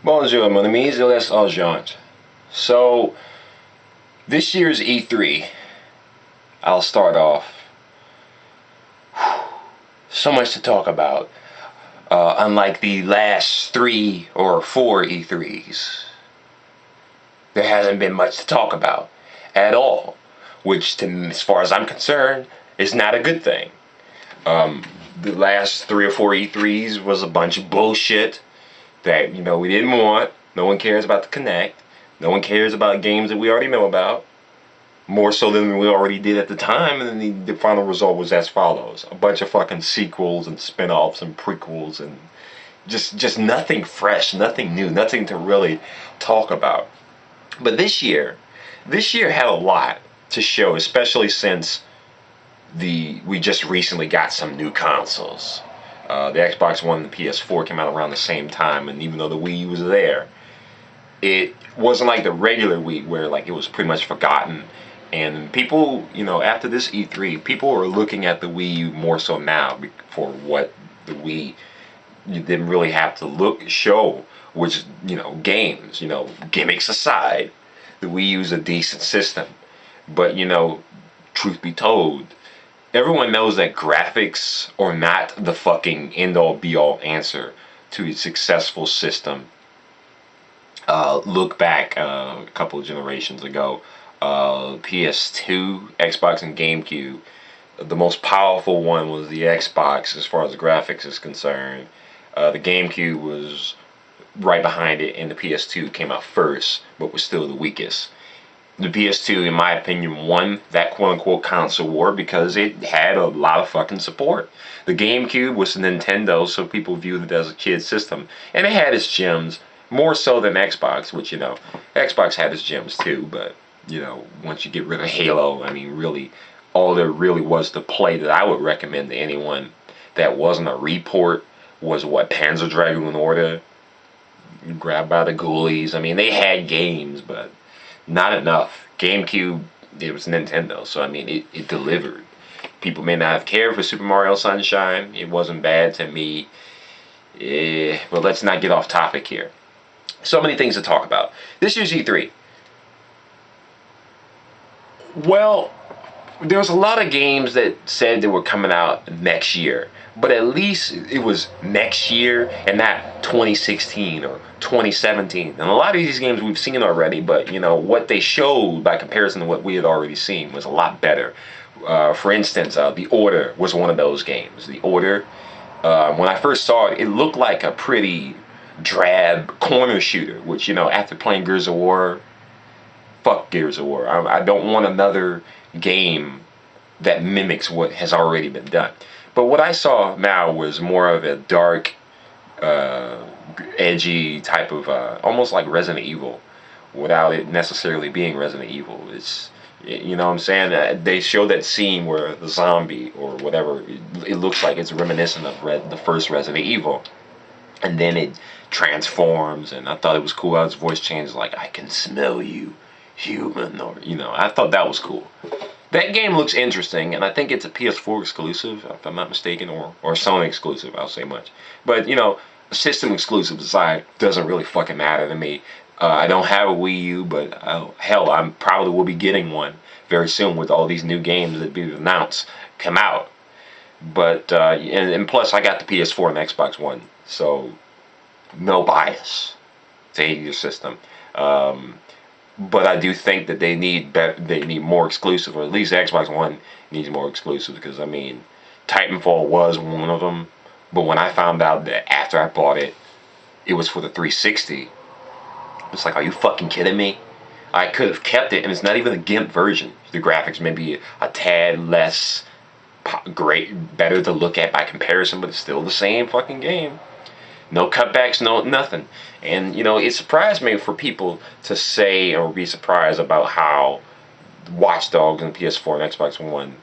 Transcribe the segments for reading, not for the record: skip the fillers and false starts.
Bonjour, mon ami, je laisse argent. So, this year's E3, I'll start off. So much to talk about. Unlike the last 3 or 4 E3s, there hasn't been much to talk about at all, which, as far as I'm concerned, is not a good thing. The last 3 or 4 E3s was a bunch of bullshit that we didn't want. No one cares about the Kinect. No one cares about games that we already know about, more so than we already did at the time. And then the final result was as follows: a bunch of fucking sequels and spin-offs and prequels, and just nothing fresh, nothing new, nothing to really talk about. But this year had a lot to show, especially since we just recently got some new consoles. The Xbox One and the PS4 came out around the same time, and even though the Wii U was there, it wasn't like the regular Wii where like it was pretty much forgotten. And people, after this E3, people are looking at the Wii U more so now for what the Wii you didn't really have to show, which, games, gimmicks aside, the Wii U is a decent system. But, truth be told, everyone knows that graphics are not the fucking end-all be-all answer to a successful system. Look back a couple of generations ago, PS2, Xbox, and GameCube. The most powerful one was the Xbox as far as the graphics is concerned. The GameCube was right behind it, and the PS2 came out first, but was still the weakest. The PS2, in my opinion, won that quote-unquote console war because it had a lot of fucking support. The GameCube was Nintendo, so people viewed it as a kid system, and it had its gems, more so than Xbox, which, Xbox had its gems too, but, once you get rid of Halo, I mean, really, all there really was to play that I would recommend to anyone that wasn't a report was Panzer Dragoon Order, Grabbed by the Ghoulies. I mean, they had games, but not enough. GameCube, it was Nintendo, so I mean, it delivered. People may not have cared for Super Mario Sunshine. It wasn't bad to me. But let's not get off topic here. So many things to talk about. This year's E3. Well, there was a lot of games that said they were coming out next year, but at least it was next year and not 2016 or 2017. And a lot of these games we've seen already, but what they showed by comparison to what we had already seen was a lot better. For instance, The Order was one of those games. The Order, when I first saw it, it looked like a pretty drab corner shooter, which, after playing Gears of War, fuck Gears of War. I don't want another game that mimics what has already been done. But what I saw now was more of a dark, edgy type of, almost like Resident Evil, without it necessarily being Resident Evil. It's, what I'm saying? They show that scene where the zombie or whatever, it looks like it's reminiscent of the first Resident Evil. And then it transforms, and I thought it was cool how his voice changed, like, I can smell you, human, or, I thought that was cool. That game looks interesting, and I think it's a PS4 exclusive, if I'm not mistaken, or Sony exclusive, I'll say much. But, system exclusive aside, doesn't really fucking matter to me. I don't have a Wii U, but hell, I probably will be getting one very soon with all these new games that be announced come out. But, and plus I got the PS4 and Xbox One, so no bias to either system. But I do think that they need more exclusive, or at least Xbox One needs more exclusive, because I mean, Titanfall was one of them. But when I found out that after I bought it, it was for the 360, it's like, are you fucking kidding me? I could have kept it, and it's not even a GIMP version. The graphics may be a tad less great, better to look at by comparison, but it's still the same fucking game. No cutbacks, no nothing. And, it surprised me for people to say or be surprised about how Watch Dogs and PS4 and Xbox One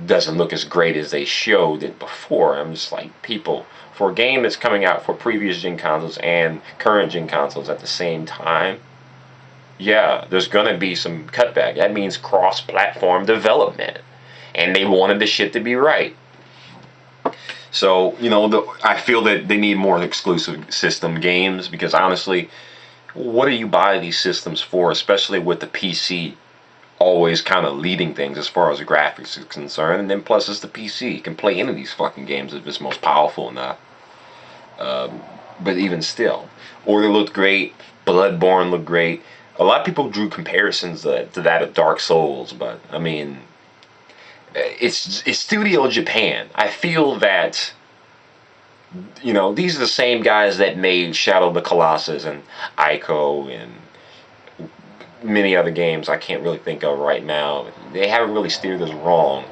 doesn't look as great as they showed it before. I'm just like, people, for a game that's coming out for previous gen consoles and current gen consoles at the same time, yeah, there's gonna be some cutback. That means cross-platform development. And they wanted the shit to be right. So, I feel that they need more exclusive system games because honestly, what do you buy these systems for, especially with the PC always kind of leading things as far as the graphics is concerned? And then plus, it's the PC. You can play any of these fucking games if it's most powerful enough. But even still, Order looked great. Bloodborne looked great. A lot of people drew comparisons to that of Dark Souls, but I mean, it's Studio Japan. I feel that these are the same guys that made Shadow of the Colossus and Ico and many other games I can't really think of right now. They haven't really steered us wrong.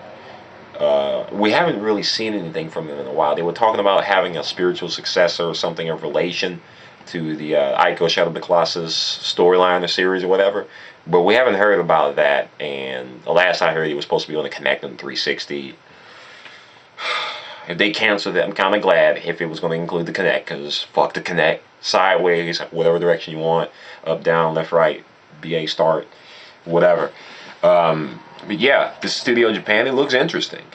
We haven't really seen anything from them in a while. They were talking about having a spiritual successor or something of relation to the Ico Shadow of the Colossus storyline or series or whatever. But we haven't heard about that. And the last I heard, it was supposed to be on the Kinect and 360. If they canceled it, I'm kind of glad if it was going to include the Kinect, because fuck the Kinect. Sideways, whatever direction you want. Up, down, left, right, BA, start, whatever. But yeah, the Studio Japan, it looks interesting.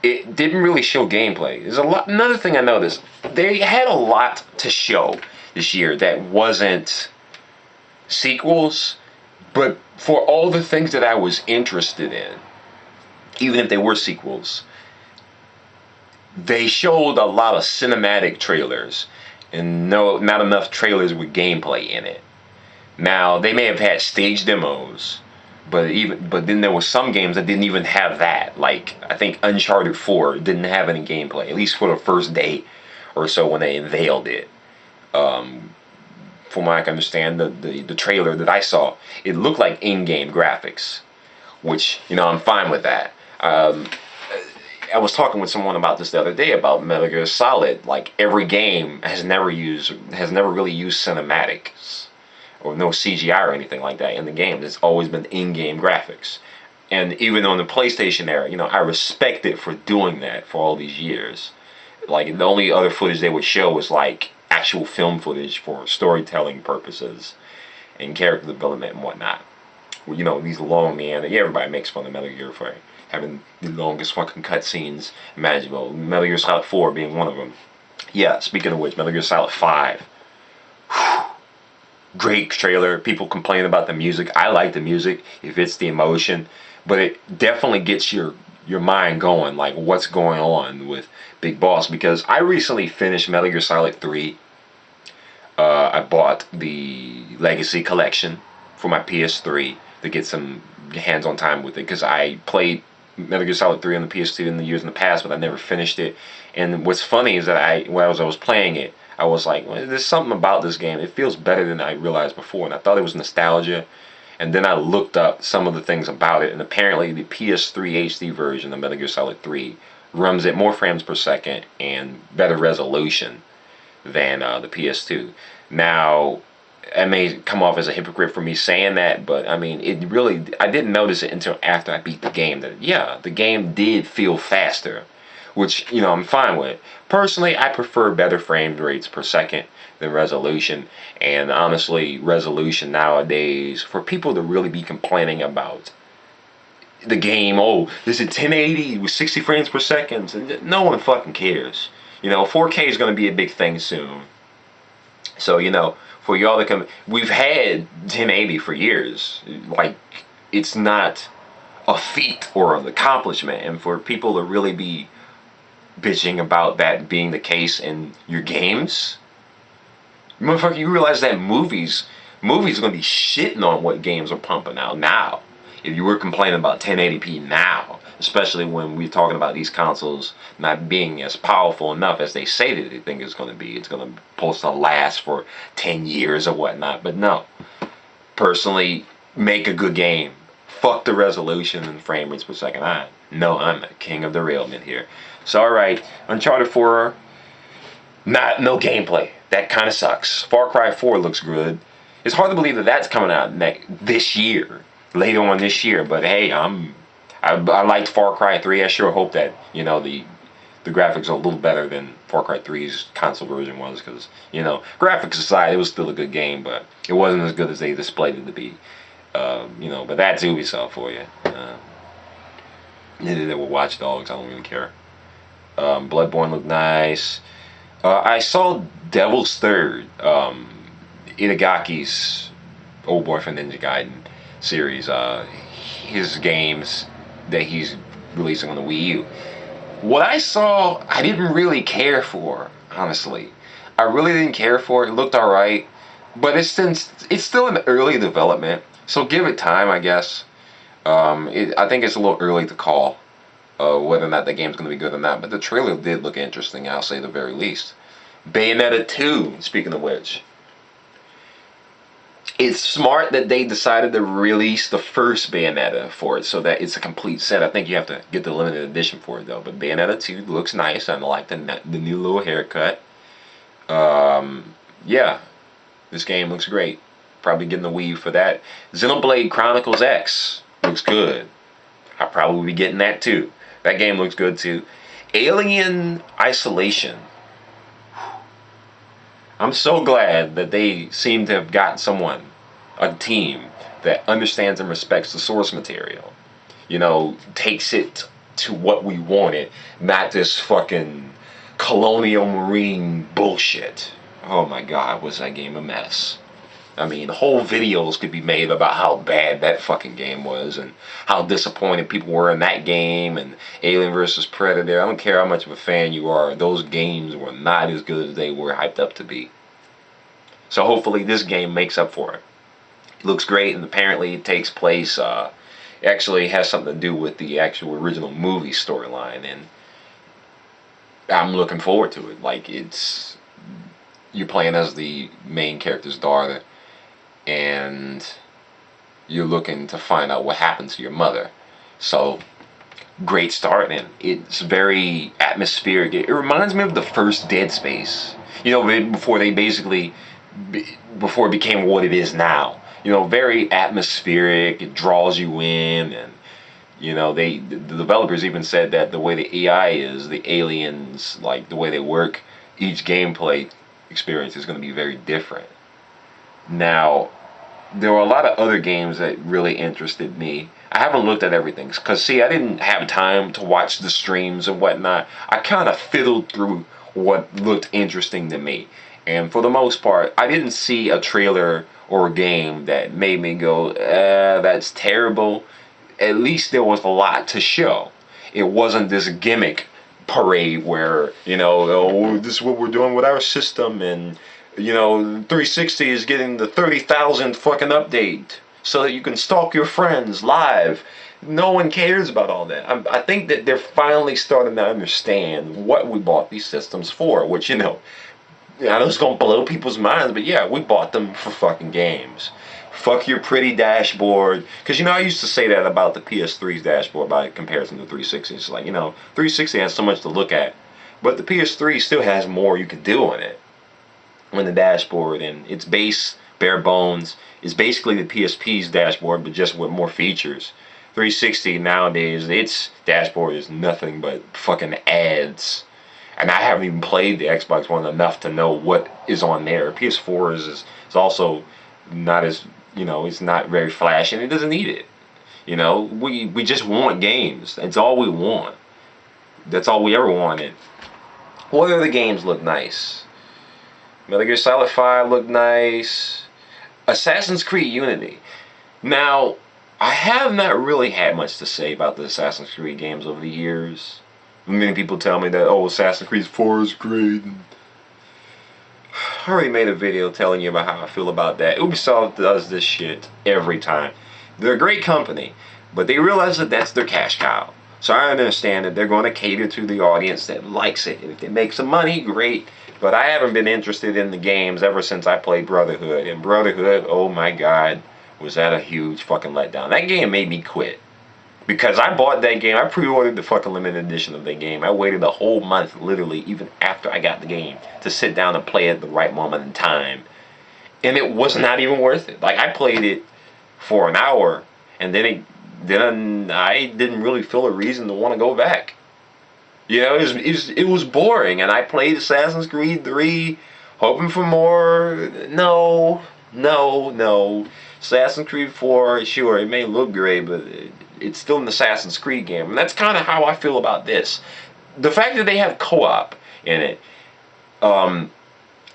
It didn't really show gameplay. There's a lot. Another thing I noticed, they had a lot to show this year that wasn't sequels, but for all the things that I was interested in, even if they were sequels, they showed a lot of cinematic trailers and not enough trailers with gameplay in it. Now, they may have had stage demos, but then there were some games that didn't even have that. Like, I think Uncharted 4 didn't have any gameplay, at least for the first day or so when they unveiled it. From what I can understand, the trailer that I saw, it looked like in-game graphics, which, I'm fine with that. I was talking with someone about this the other day about Metal Gear Solid. Like, every game has never really used cinematics or no CGI or anything like that in the game. It's always been in-game graphics. And even on the PlayStation era, I respect it for doing that for all these years. Like, the only other footage they would show was like actual film footage for storytelling purposes and character development and whatnot. These long everybody makes fun of Metal Gear for having the longest fucking cutscenes imaginable. Metal Gear Solid 4 being one of them. Yeah, speaking of which, Metal Gear Solid 5. Great trailer. People complain about the music. I like the music if it's the emotion, but it definitely gets your mind going, like what's going on with Big Boss. Because I recently finished Metal Gear Solid 3. I bought the Legacy Collection for my PS3 to get some hands-on time with it, because I played Metal Gear Solid 3 on the PS2 in the years in the past, but I never finished it. And what's funny is that when I was playing it, I was like, well, there's something about this game. It feels better than I realized before, and I thought it was nostalgia. And then I looked up some of the things about it, and apparently the PS3 HD version of Metal Gear Solid 3 runs at more frames per second and better resolution than the PS2. Now, it may come off as a hypocrite for me saying that, but I mean, I didn't notice it until after I beat the game that, yeah, the game did feel faster, which, I'm fine with. Personally, I prefer better frame rates per second than resolution, and honestly, resolution nowadays, for people to really be complaining about the game, oh, this is 1080 with 60 frames per second, no one fucking cares. 4K is going to be a big thing soon. So, for y'all to come, we've had 1080 for years. Like, it's not a feat or an accomplishment. And for people to really be bitching about that being the case in your games, motherfucker, you realize that movies are going to be shitting on what games are pumping out now. If you were complaining about 1080p now, especially when we're talking about these consoles not being as powerful enough as they say that they think it's going to be. It's going to supposed to last for 10 years or whatnot. But no. Personally, make a good game. Fuck the resolution and frame rates per second. I'm the king of the railman here. So, alright, Uncharted 4, no gameplay. That kind of sucks. Far Cry 4 looks good. It's hard to believe that that's coming out this year. Later on this year. But hey, I liked Far Cry 3. I sure hope that, the graphics are a little better than Far Cry 3's console version was, because, graphics aside, it was still a good game, but it wasn't as good as they displayed it to be. But that's Ubisoft for you. Neither did with Watch Dogs. I don't really care. Bloodborne looked nice. I saw Devil's Third, Itagaki's old boyfriend Ninja Gaiden series. His games that he's releasing on the Wii U. What I saw, I didn't really care for, honestly. I really didn't care for it. It looked alright, but it's still in early development, so give it time, I guess. I think it's a little early to call whether or not the game's going to be good or not, but the trailer did look interesting, I'll say the very least. Bayonetta 2, speaking of which. It's smart that they decided to release the first Bayonetta for it so that it's a complete set. I think you have to get the limited edition for it though. But Bayonetta 2 looks nice. I like the new little haircut. Yeah, this game looks great. Probably getting the Wii U for that. Xenoblade Chronicles X looks good. I'll probably be getting that too. That game looks good too. Alien Isolation. I'm so glad that they seem to have gotten someone, a team, that understands and respects the source material. You know, takes it to what we wanted, not this fucking colonial marine bullshit. Oh my god, was that game a mess. I mean, whole videos could be made about how bad that fucking game was and how disappointed people were in that game and Alien vs. Predator. I don't care how much of a fan you are, those games were not as good as they were hyped up to be. So hopefully this game makes up for it. It looks great, and apparently it takes place, actually has something to do with the actual original movie storyline, and I'm looking forward to it. Like, you're playing as the main character's daughter, and you're looking to find out what happened to your mother. So, great start, and it's very atmospheric. It reminds me of the first Dead Space. You know, before it became what it is now. You know, very atmospheric. It draws you in, and you know, the developers even said that the way the AI is, the aliens, like the way they work, each gameplay experience is going to be very different. Now, there were a lot of other games that really interested me. I haven't looked at everything because, see, I didn't have time to watch the streams and whatnot. I kind of fiddled through what looked interesting to me. And for the most part, I didn't see a trailer or a game that made me go, that's terrible. At least there was a lot to show. It wasn't this gimmick parade where, you know, oh, this is what we're doing with our system, and, you know, 360 is getting the 30,000th fucking update so that you can stalk your friends live. No one cares about all that. I think that they're finally starting to understand what we bought these systems for, which, you know, I know it's gonna blow people's minds, but yeah, we bought them for fucking games. Fuck your pretty dashboard. Because, you know, I used to say that about the PS3's dashboard by comparison to 360. It's like, you know, 360 has so much to look at, but the PS3 still has more you can do on it. On the dashboard, and its base, bare bones, is basically the PSP's dashboard, but just with more features. 360 nowadays, its dashboard is nothing but fucking ads. And I haven't even played the Xbox One enough to know what is on there. PS4 is also not as, you know, it's not very flashy, and it doesn't need it. You know, we just want games. That's all we want. That's all we ever wanted. What other games look nice? Metal Gear Solid 5 looked nice. Assassin's Creed Unity. Now, I have not really had much to say about the Assassin's Creed games over the years. Many people tell me that, oh, Assassin's Creed 4 is great. I already made a video telling you about how I feel about that. Ubisoft does this shit every time. They're a great company, but they realize that that's their cash cow. So I understand that they're going to cater to the audience that likes it. If they make some money, great. But I haven't been interested in the games ever since I played Brotherhood. And Brotherhood, oh my god, was that a huge fucking letdown. That game made me quit. Because I bought that game, I pre-ordered the fucking limited edition of that game. I waited a whole month, literally, even after I got the game, to sit down and play it at the right moment in time. And it was not even worth it. Like, I played it for an hour, and then I didn't really feel a reason to want to go back. You know, it was boring, and I played Assassin's Creed 3, hoping for more. No. Assassin's Creed 4, sure, it may look great, but it's still an Assassin's Creed game. And that's kind of how I feel about this. the fact that they have co-op in it.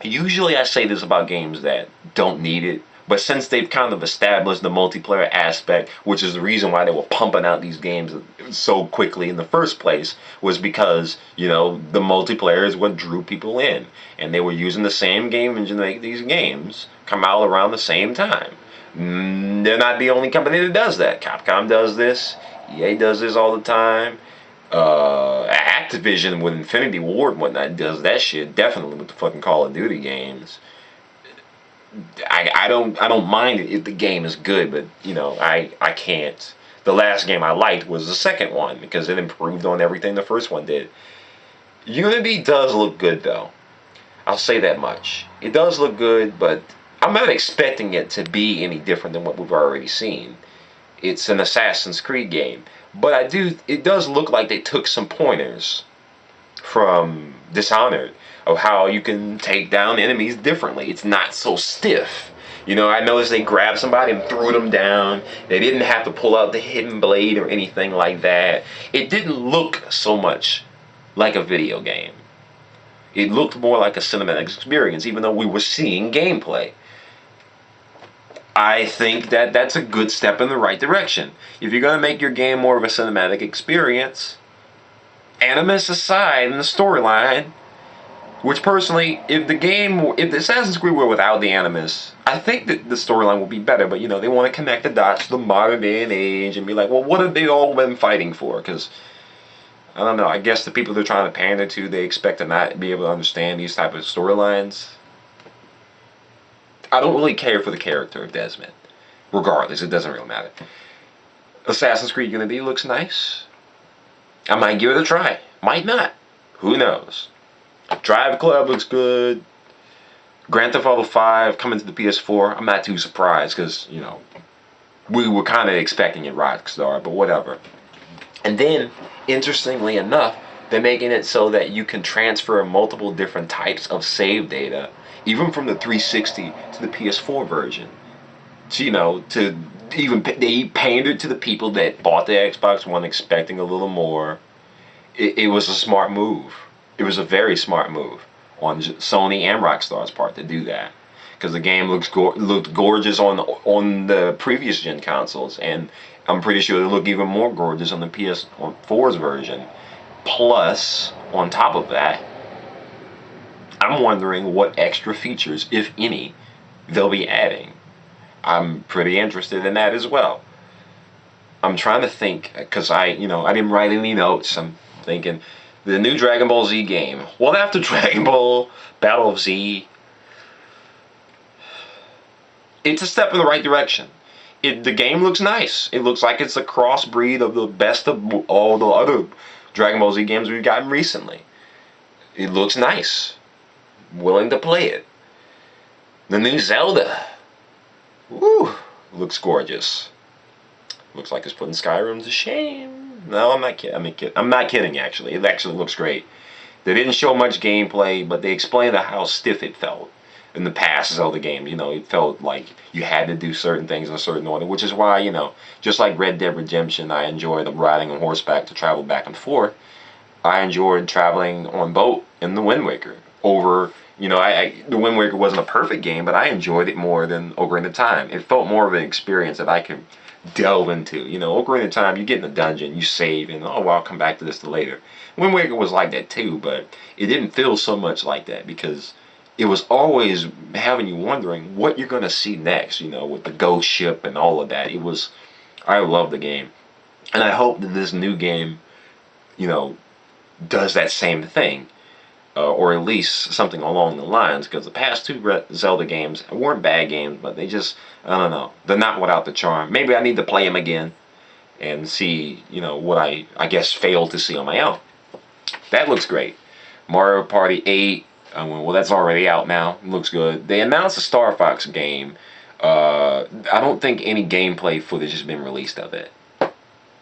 Usually I say this about games that don't need it, but since they've kind of established the multiplayer aspect, which is the reason why they were pumping out these games so quickly in the first place, was because, the multiplayer is what drew people in. And they were using the same game engine to make these games come out around the same time. They're not the only company that does that. Capcom does this. EA does this all the time. Activision with Infinity Ward and whatnot does that shit definitely with the fucking Call of Duty games. I don't mind it if the game is good, but I can't. The last game I liked was the second one because it improved on everything the first one did. Unity does look good though. I'll say that much. It does look good, but I'm not expecting it to be any different than what we've already seen. It's an Assassin's Creed game. But it does look like they took some pointers from Dishonored of how you can take down enemies differently. It's not so stiff. I noticed they grabbed somebody and threw them down. They didn't have to pull out the hidden blade or anything like that. It didn't look so much like a video game. It looked more like a cinematic experience, even though we were seeing gameplay. I think that that's a good step in the right direction. If you're going to make your game more of a cinematic experience, Animus aside in the storyline, which personally, if the Assassin's Creed were without the Animus, I think that the storyline would be better, but they want to connect the dots to the modern day and age and be like, well, what have they all been fighting for? Because, I don't know, I guess the people they're trying to pander to, they expect to not be able to understand these type of storylines. I don't really care for the character of Desmond. Regardless, it doesn't really matter. Assassin's Creed Unity looks nice. I might give it a try. Might not. Who knows? Drive Club looks good. Grand Theft Auto 5 coming to the PS4. I'm not too surprised because, we were kind of expecting it Rockstar, but whatever. And then, interestingly enough, they're making it so that you can transfer multiple different types of save data, even from the 360 to the PS4 version. So, they pandered to the people that bought the Xbox One expecting a little more. It was a smart move. It was a very smart move on Sony and Rockstar's part to do that, because the game looked gorgeous on the previous gen consoles, and I'm pretty sure it'll look even more gorgeous on the PS4's version. Plus, on top of that, I'm wondering what extra features, if any, they'll be adding. I'm pretty interested in that as well. I'm trying to think, because I didn't write any notes. I'm thinking, the new Dragon Ball Z game. What after Dragon Ball Battle of Z? It's a step in the right direction. The game looks nice. It looks like it's a crossbreed of the best of all the other Dragon Ball Z games we've gotten recently. It looks nice. Willing to play it. The new Zelda. Woo! Looks gorgeous. Looks like it's putting Skyrim to shame. No, I'm not kidding. I'm not kidding, actually. It actually looks great. They didn't show much gameplay, but they explained how stiff it felt in the past Zelda games. It felt like you had to do certain things in a certain order, which is why, just like Red Dead Redemption, I enjoyed riding on horseback to travel back and forth. I enjoyed traveling on boat in the Wind Waker over. The Wind Waker wasn't a perfect game, but I enjoyed it more than Ocarina of Time. It felt more of an experience that I could delve into. Ocarina of Time, you get in a dungeon, you save, and I'll come back to this later. Wind Waker was like that too, but it didn't feel so much like that because it was always having you wondering what you're going to see next, with the ghost ship and all of that. I love the game. And I hope that this new game, does that same thing. Or at least something along the lines, because the past two Zelda games weren't bad games, but they just, I don't know, they're not without the charm. Maybe I need to play them again and see, what I guess failed to see on my own. That looks great. Mario Party 8, well, that's already out now. It looks good. They announced a Star Fox game. I don't think any gameplay footage has been released of it.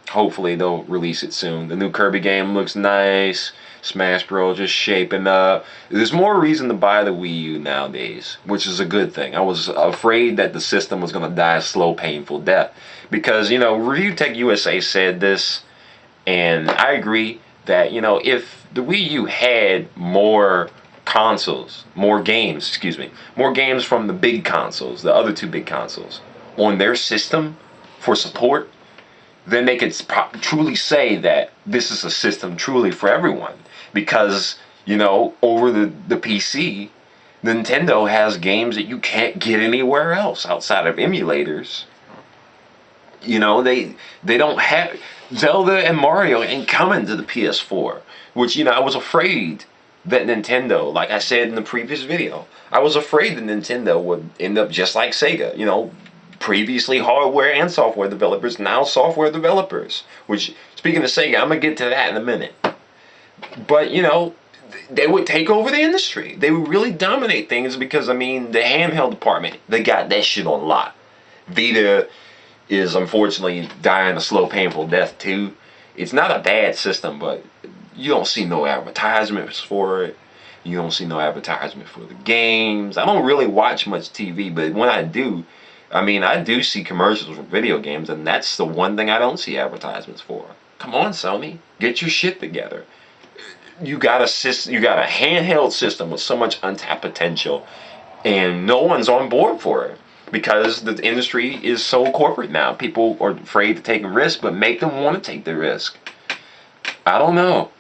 Hopefully they'll release it soon. The new Kirby game looks nice. Smash Bros. Just shaping up. There's more reason to buy the Wii U nowadays, which is a good thing. I was afraid that the system was going to die a slow, painful death. Because, Review Tech USA said this, and I agree. that, if the Wii U had more consoles, more games, excuse me, more games from the big consoles, the other two big consoles, on their system for support, then they could truly say that this is a system truly for everyone. Because, over the PC, Nintendo has games that you can't get anywhere else outside of emulators. They don't have Zelda and Mario ain't coming to the PS4, which I was afraid that Nintendo, like I said in the previous video, I was afraid that Nintendo would end up just like Sega, previously hardware and software developers, now software developers. Which, speaking of Sega, I'm gonna get to that in a minute. But they would take over the industry. They would really dominate things because the handheld department, they got that shit on lock. Vita is unfortunately dying a slow, painful death too. It's not a bad system, but you don't see no advertisements for it. You don't see no advertisement for the games. I don't really watch much TV, but when I do, I do see commercials for video games, and that's the one thing I don't see advertisements for. Come on, Sony, get your shit together. You got a handheld system with so much untapped potential, and no one's on board for it because the industry is so corporate now. People are afraid to take a risk, but make them want to take the risk. I don't know.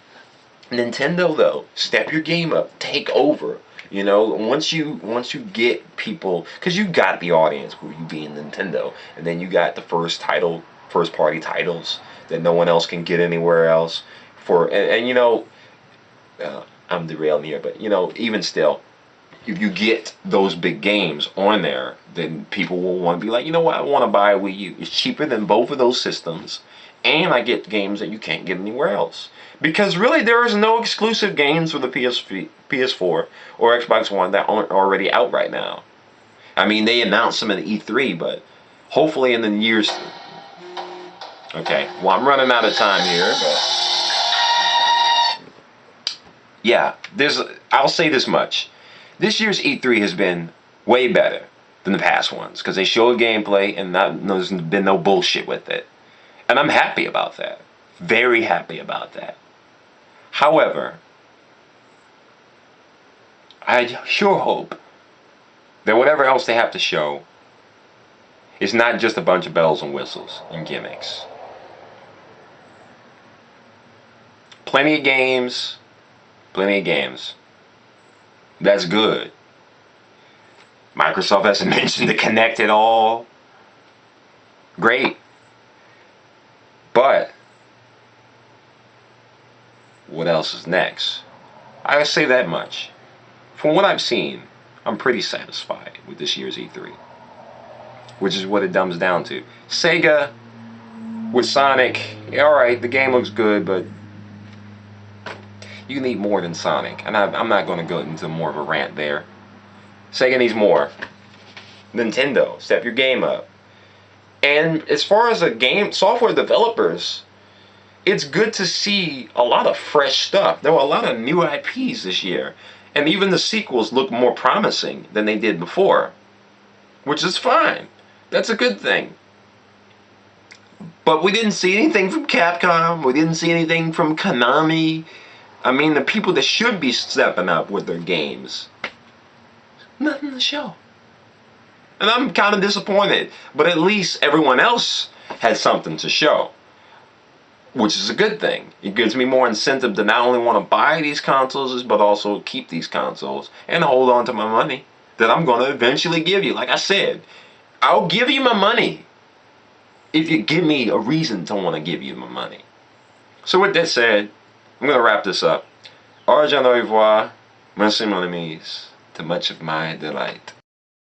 Nintendo though, step your game up, take over. Once you get people, because you got the audience with you being Nintendo, and then you got the first party titles that no one else can get anywhere else. I'm derailing here, but even still, if you get those big games on there, then people will want to be like, you know what, I want to buy a Wii U. It's cheaper than both of those systems, and I get games that you can't get anywhere else. Because really, there is no exclusive games for the PS4 or Xbox One that aren't already out right now. They announced them at E3, but hopefully in the years... Okay, well, I'm running out of time here, but... Yeah, I'll say this much. This year's E3 has been way better than the past ones, because they showed gameplay and there's been no bullshit with it. And I'm happy about that. Very happy about that. However, I sure hope that whatever else they have to show is not just a bunch of bells and whistles and gimmicks. Plenty of games. That's good. Microsoft hasn't mentioned the Kinect at all. Great. But what else is next? I'll say that much. From what I've seen, I'm pretty satisfied with this year's E3. Which is what it dumbs down to. Sega with Sonic, alright, the game looks good, but you need more than Sonic. And I'm not going to go into more of a rant there. Sega needs more. Nintendo, step your game up. And as far as software developers, it's good to see a lot of fresh stuff. There were a lot of new IPs this year. And even the sequels look more promising than they did before. Which is fine. That's a good thing. But we didn't see anything from Capcom. We didn't see anything from Konami. The people that should be stepping up with their games. Nothing to show. And I'm kind of disappointed. But at least everyone else has something to show. Which is a good thing. It gives me more incentive to not only want to buy these consoles, but also keep these consoles. And hold on to my money that I'm going to eventually give you. Like I said, I'll give you my money if you give me a reason to want to give you my money. So with that said, I'm going to wrap this up. Au revoir, merci mon amis, to much of my delight.